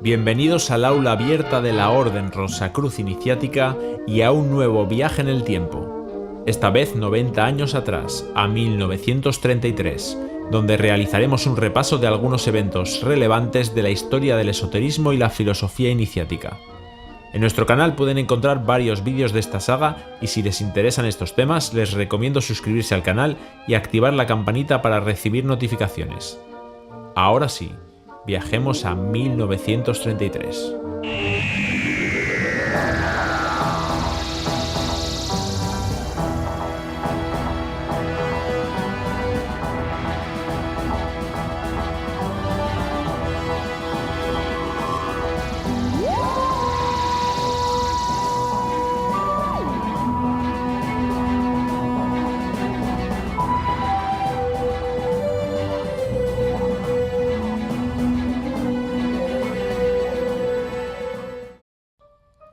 Bienvenidos al aula abierta de la Orden Rosacruz Iniciática y a un nuevo viaje en el tiempo. Esta vez 90 años atrás, a 1933, donde realizaremos un repaso de algunos eventos relevantes de la historia del esoterismo y la filosofía iniciática. En nuestro canal pueden encontrar varios vídeos de esta saga y si les interesan estos temas les recomiendo suscribirse al canal y activar la campanita para recibir notificaciones. Ahora sí, viajemos a 1933.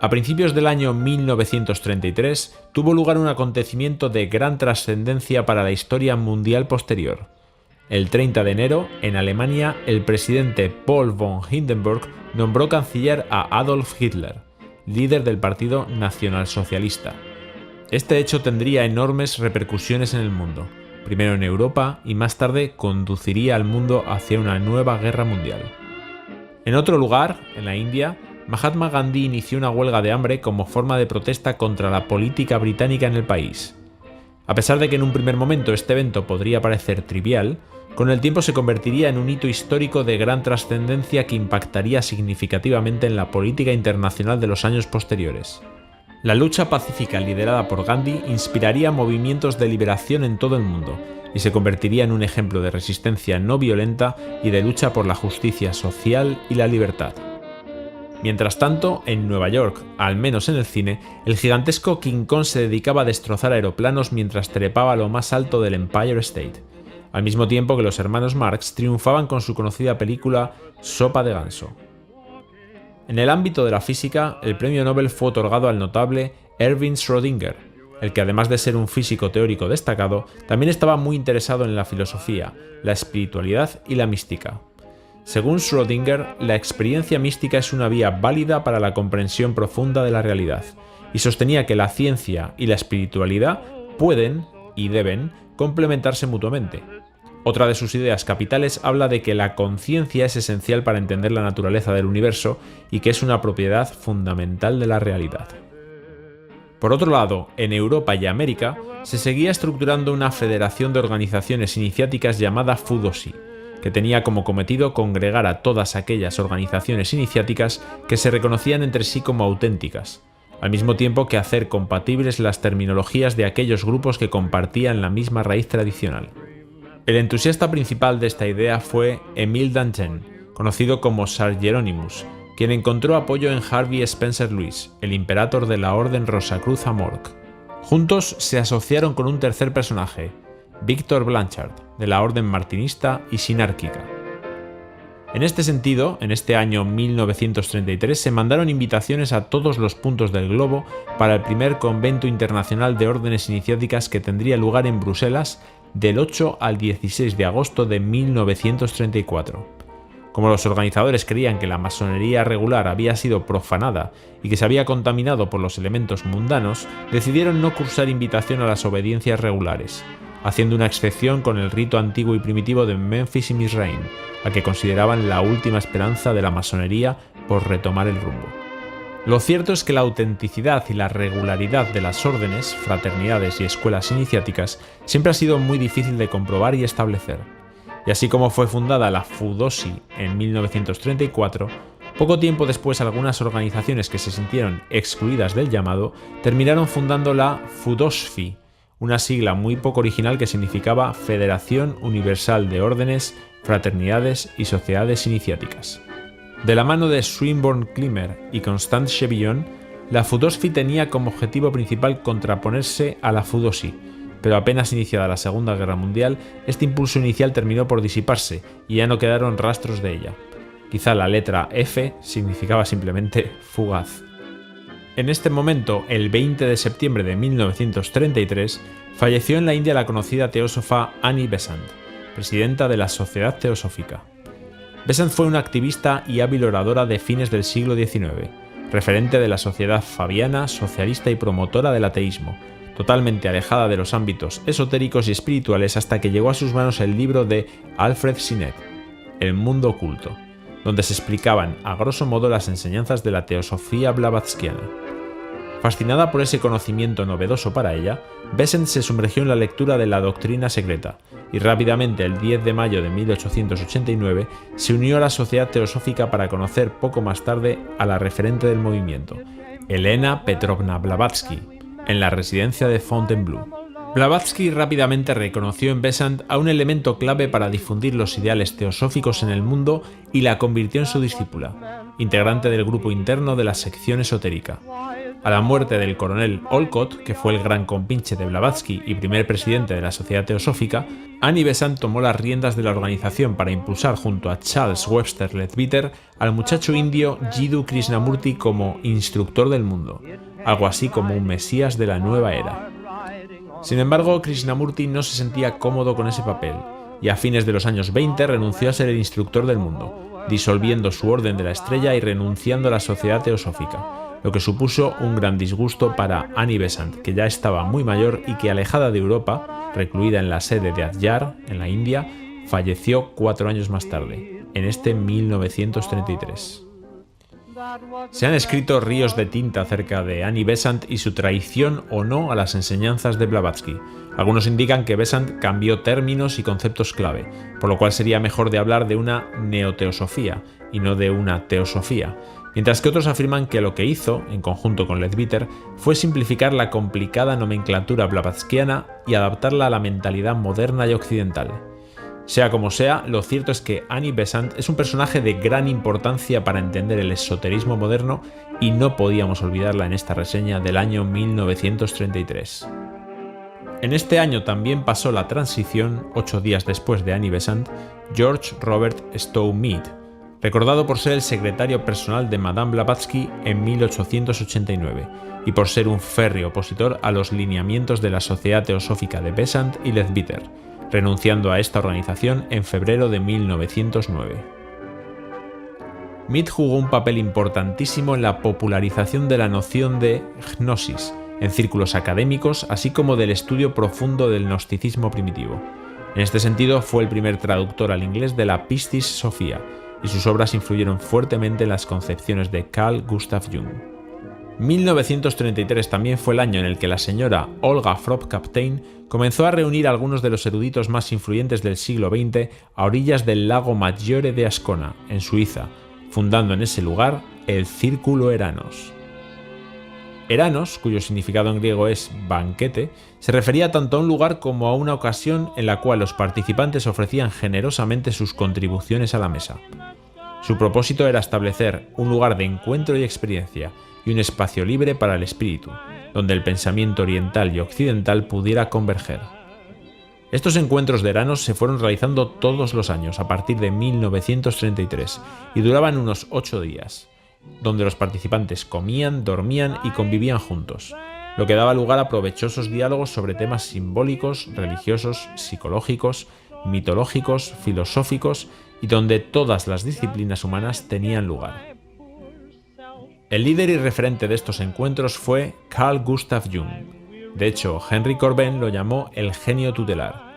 A principios del año 1933 tuvo lugar un acontecimiento de gran trascendencia para la historia mundial posterior. El 30 de enero, en Alemania, el presidente Paul von Hindenburg nombró canciller a Adolf Hitler, líder del Partido Nacionalsocialista. Este hecho tendría enormes repercusiones en el mundo, primero en Europa y más tarde conduciría al mundo hacia una nueva guerra mundial. En otro lugar, en la India, Mahatma Gandhi inició una huelga de hambre como forma de protesta contra la política británica en el país. A pesar de que en un primer momento este evento podría parecer trivial, con el tiempo se convertiría en un hito histórico de gran trascendencia que impactaría significativamente en la política internacional de los años posteriores. La lucha pacífica liderada por Gandhi inspiraría movimientos de liberación en todo el mundo y se convertiría en un ejemplo de resistencia no violenta y de lucha por la justicia social y la libertad. Mientras tanto, en Nueva York, al menos en el cine, el gigantesco King Kong se dedicaba a destrozar aeroplanos mientras trepaba a lo más alto del Empire State, al mismo tiempo que los hermanos Marx triunfaban con su conocida película Sopa de ganso. En el ámbito de la física, el premio Nobel fue otorgado al notable Erwin Schrödinger, el que además de ser un físico teórico destacado, también estaba muy interesado en la filosofía, la espiritualidad y la mística. Según Schrödinger, la experiencia mística es una vía válida para la comprensión profunda de la realidad, y sostenía que la ciencia y la espiritualidad pueden y deben complementarse mutuamente. Otra de sus ideas capitales habla de que la conciencia es esencial para entender la naturaleza del universo y que es una propiedad fundamental de la realidad. Por otro lado, en Europa y América se seguía estructurando una federación de organizaciones iniciáticas llamada Fudoshi, que tenía como cometido congregar a todas aquellas organizaciones iniciáticas que se reconocían entre sí como auténticas, al mismo tiempo que hacer compatibles las terminologías de aquellos grupos que compartían la misma raíz tradicional. El entusiasta principal de esta idea fue Émile Danton, conocido como Sir Hieronymus, quien encontró apoyo en Harvey Spencer Lewis, el imperator de la Orden Rosacruz Amorc. Juntos se asociaron con un tercer personaje, Victor Blanchard, de la Orden Martinista y Sinárquica. En este sentido, en este año 1933 se mandaron invitaciones a todos los puntos del globo para el primer convento internacional de órdenes iniciáticas que tendría lugar en Bruselas del 8 al 16 de agosto de 1934. Como los organizadores creían que la masonería regular había sido profanada y que se había contaminado por los elementos mundanos, decidieron no cursar invitación a las obediencias regulares, haciendo una excepción con el rito antiguo y primitivo de Memphis y Mizraim, a que consideraban la última esperanza de la masonería por retomar el rumbo. Lo cierto es que la autenticidad y la regularidad de las órdenes, fraternidades y escuelas iniciáticas siempre ha sido muy difícil de comprobar y establecer. Y así como fue fundada la Fudoshi en 1934, poco tiempo después algunas organizaciones que se sintieron excluidas del llamado terminaron fundando la Fudoshfi, una sigla muy poco original que significaba Federación Universal de Órdenes, Fraternidades y Sociedades Iniciáticas. De la mano de Swinburne Clymer y Constant Chevillon, la Fudoshfi tenía como objetivo principal contraponerse a la Fudoshi, pero apenas iniciada la Segunda Guerra Mundial, este impulso inicial terminó por disiparse y ya no quedaron rastros de ella. Quizá la letra F significaba simplemente fugaz. En este momento, el 20 de septiembre de 1933, falleció en la India la conocida teósofa Annie Besant, presidenta de la Sociedad Teosófica. Besant fue una activista y hábil oradora de fines del siglo XIX, referente de la sociedad fabiana, socialista y promotora del ateísmo, totalmente alejada de los ámbitos esotéricos y espirituales hasta que llegó a sus manos el libro de Alfred Sinet, El mundo oculto, donde se explicaban a grosso modo las enseñanzas de la teosofía blavatskiana. Fascinada por ese conocimiento novedoso para ella, Besant se sumergió en la lectura de la doctrina secreta y rápidamente, el 10 de mayo de 1889, se unió a la Sociedad Teosófica para conocer poco más tarde a la referente del movimiento, Elena Petrovna Blavatsky, en la residencia de Fontainebleau. Blavatsky rápidamente reconoció en Besant a un elemento clave para difundir los ideales teosóficos en el mundo y la convirtió en su discípula, integrante del grupo interno de la sección esotérica. A la muerte del coronel Olcott, que fue el gran compinche de Blavatsky y primer presidente de la Sociedad Teosófica, Annie Besant tomó las riendas de la organización para impulsar junto a Charles Webster Leadbeater al muchacho indio Jiddu Krishnamurti como instructor del mundo, algo así como un mesías de la nueva era. Sin embargo, Krishnamurti no se sentía cómodo con ese papel, y a fines de los años 20 renunció a ser el instructor del mundo, disolviendo su Orden de la Estrella y renunciando a la Sociedad Teosófica, lo que supuso un gran disgusto para Annie Besant, que ya estaba muy mayor y que, alejada de Europa, recluida en la sede de Adyar, en la India, falleció 4 años más tarde, en este 1933. Se han escrito ríos de tinta acerca de Annie Besant y su traición o no a las enseñanzas de Blavatsky. Algunos indican que Besant cambió términos y conceptos clave, por lo cual sería mejor de hablar de una neoteosofía y no de una teosofía, mientras que otros afirman que lo que hizo, en conjunto con Leadbeater, fue simplificar la complicada nomenclatura blavatskiana y adaptarla a la mentalidad moderna y occidental. Sea como sea, lo cierto es que Annie Besant es un personaje de gran importancia para entender el esoterismo moderno y no podíamos olvidarla en esta reseña del año 1933. En este año también pasó la transición, 8 días después de Annie Besant, George Robert Stowe Mead, recordado por ser el secretario personal de Madame Blavatsky en 1889 y por ser un férreo opositor a los lineamientos de la Sociedad Teosófica de Besant y Leadbeater, renunciando a esta organización en febrero de 1909. Mead jugó un papel importantísimo en la popularización de la noción de gnosis en círculos académicos, así como del estudio profundo del gnosticismo primitivo. En este sentido, fue el primer traductor al inglés de la Pistis Sophia, y sus obras influyeron fuertemente en las concepciones de Carl Gustav Jung. 1933 también fue el año en el que la señora Olga Frobk-Kapteyn comenzó a reunir a algunos de los eruditos más influyentes del siglo XX a orillas del lago Maggiore de Ascona, en Suiza, fundando en ese lugar el Círculo Eranos. Eranos, cuyo significado en griego es banquete, se refería tanto a un lugar como a una ocasión en la cual los participantes ofrecían generosamente sus contribuciones a la mesa. Su propósito era establecer un lugar de encuentro y experiencia, y un espacio libre para el espíritu, donde el pensamiento oriental y occidental pudiera converger. Estos encuentros de Eranos se fueron realizando todos los años a partir de 1933 y duraban unos 8 días, donde los participantes comían, dormían y convivían juntos, lo que daba lugar a provechosos diálogos sobre temas simbólicos, religiosos, psicológicos, mitológicos, filosóficos y donde todas las disciplinas humanas tenían lugar. El líder y referente de estos encuentros fue Carl Gustav Jung. De hecho, Henry Corbin lo llamó el genio tutelar.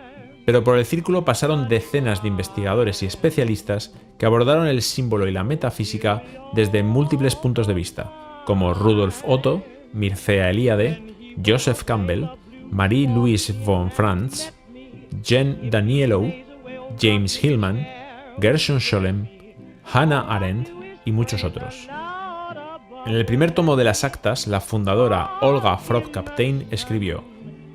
Pero por el círculo pasaron decenas de investigadores y especialistas que abordaron el símbolo y la metafísica desde múltiples puntos de vista, como Rudolf Otto, Mircea Eliade, Joseph Campbell, Marie-Louise von Franz, Jean Danielou, James Hillman, Gershon Scholem, Hannah Arendt y muchos otros. En el primer tomo de las actas, la fundadora Olga Frobk-Kapteyn escribió: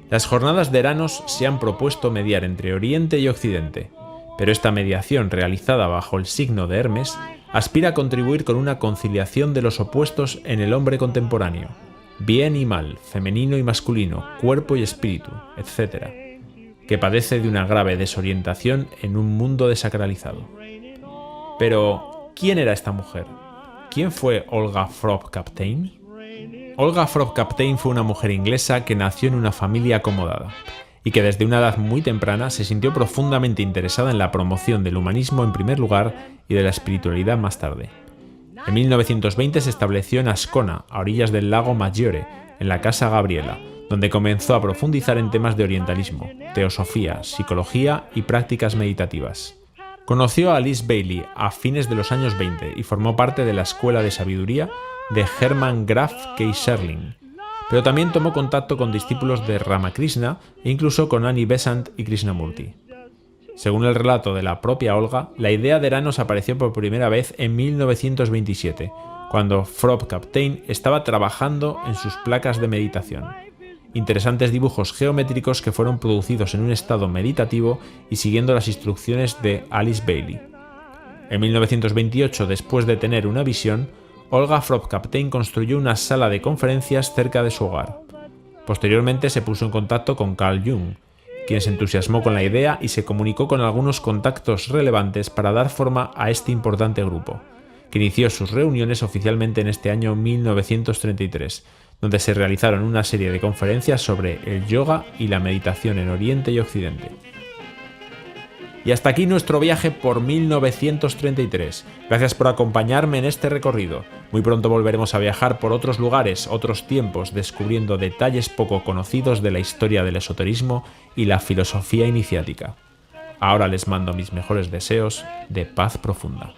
«Las jornadas de Eranos se han propuesto mediar entre Oriente y Occidente, pero esta mediación realizada bajo el signo de Hermes aspira a contribuir con una conciliación de los opuestos en el hombre contemporáneo, bien y mal, femenino y masculino, cuerpo y espíritu, etc., que padece de una grave desorientación en un mundo desacralizado». Pero, ¿quién era esta mujer? ¿Quién fue Olga Frobk-Kapteyn? Olga Frobk-Kapteyn fue una mujer inglesa que nació en una familia acomodada. y que desde una edad muy temprana se sintió profundamente interesada en la promoción del humanismo en primer lugar y de la espiritualidad más tarde. En 1920 se estableció en Ascona, a orillas del lago Maggiore, en la Casa Gabriela, donde comenzó a profundizar en temas de orientalismo, teosofía, psicología y prácticas meditativas. Conoció a Alice Bailey a fines de los años 20 y formó parte de la Escuela de Sabiduría de Hermann Graf K. Schelling, pero también tomó contacto con discípulos de Ramakrishna e incluso con Annie Besant y Krishnamurti. Según el relato de la propia Olga, la idea de Eranos apareció por primera vez en 1927, cuando Frobbe Kapteyn estaba trabajando en sus placas de meditación. Interesantes dibujos geométricos que fueron producidos en un estado meditativo y siguiendo las instrucciones de Alice Bailey. En 1928, después de tener una visión, Olga Frobbe Kapteyn construyó una sala de conferencias cerca de su hogar. Posteriormente se puso en contacto con Carl Jung, quien se entusiasmó con la idea y se comunicó con algunos contactos relevantes para dar forma a este importante grupo, que inició sus reuniones oficialmente en este año 1933, donde se realizaron una serie de conferencias sobre el yoga y la meditación en Oriente y Occidente. Y hasta aquí nuestro viaje por 1933. Gracias por acompañarme en este recorrido. Muy pronto volveremos a viajar por otros lugares, otros tiempos, descubriendo detalles poco conocidos de la historia del esoterismo y la filosofía iniciática. Ahora les mando mis mejores deseos de paz profunda.